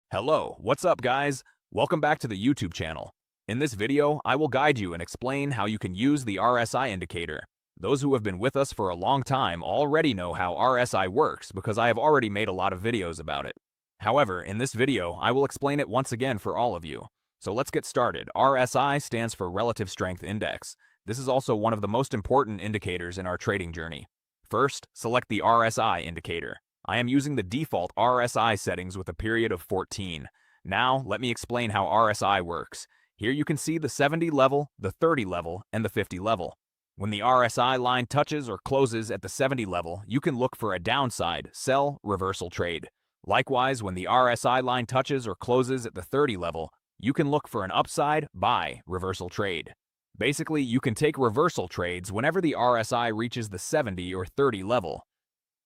Hello, what's up guys? Welcome back to the YouTube channel. In this video, I will guide you and explain how you can use the RSI indicator. Those who have been with us for a long time already know how RSI works because I have already made a lot of videos about it. However, in this video, I will explain it once again for all of you. So let's get started. RSI stands for Relative Strength Index. This is also one of the most important indicators in our trading journey. First, select the RSI indicator. I am using the default RSI settings with a period of 14. Now, let me explain how RSI works. Here you can see the 70 level, the 30 level, and the 50 level. When the RSI line touches or closes at the 70 level, you can look for a downside, sell, reversal trade. Likewise, when the RSI line touches or closes at the 30 level, you can look for an upside, buy, reversal trade. Basically, you can take reversal trades whenever the RSI reaches the 70 or 30 level.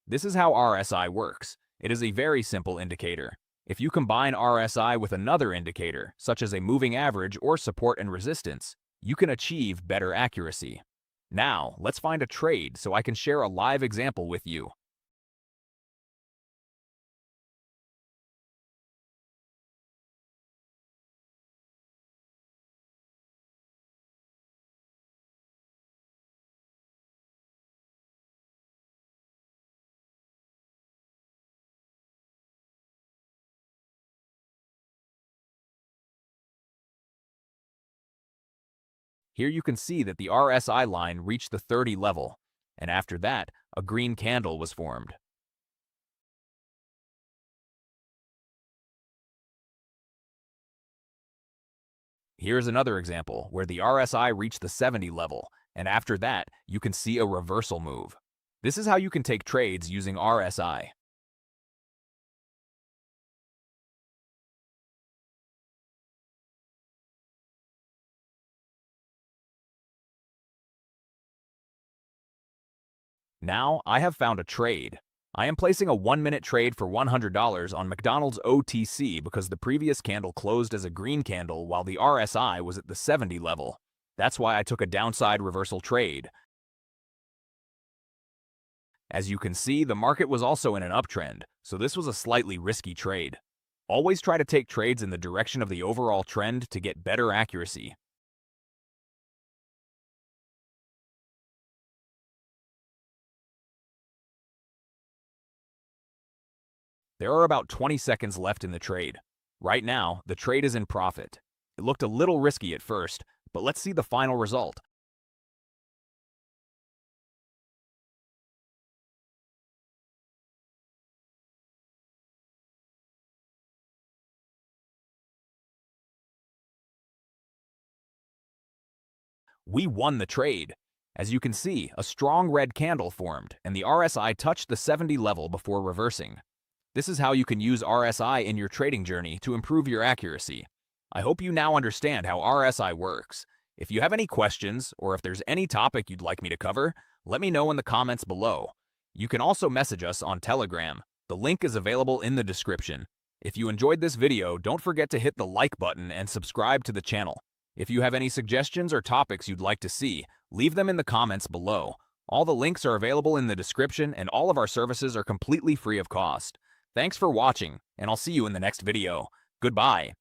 This is how RSI works. It is a very simple indicator. If you combine RSI with another indicator, such as a moving average or support and resistance, you can achieve better accuracy. Now, let's find a trade so I can share a live example with you. Here you can see that the RSI line reached the 30 level, and after that, a green candle was formed. Here's another example where the RSI reached the 70 level, and after that, you can see a reversal move. This is how you can take trades using RSI. Now, I have found a trade. I am placing a 1-minute trade for $100 on McDonald's OTC because the previous candle closed as a green candle while the RSI was at the 70 level. That's why I took a downside reversal trade. As you can see, the market was also in an uptrend, so this was a slightly risky trade. Always try to take trades in the direction of the overall trend to get better accuracy. There are about 20 seconds left in the trade. Right now, the trade is in profit. It looked a little risky at first, but let's see the final result. We won the trade. As you can see, a strong red candle formed, and the RSI touched the 70 level before reversing. This is how you can use RSI in your trading journey to improve your accuracy. I hope you now understand how RSI works. If you have any questions, or if there's any topic you'd like me to cover, let me know in the comments below. You can also message us on Telegram. The link is available in the description. If you enjoyed this video, don't forget to hit the like button and subscribe to the channel. If you have any suggestions or topics you'd like to see, leave them in the comments below. All the links are available in the description, and all of our services are completely free of cost. Thanks for watching, and I'll see you in the next video. Goodbye.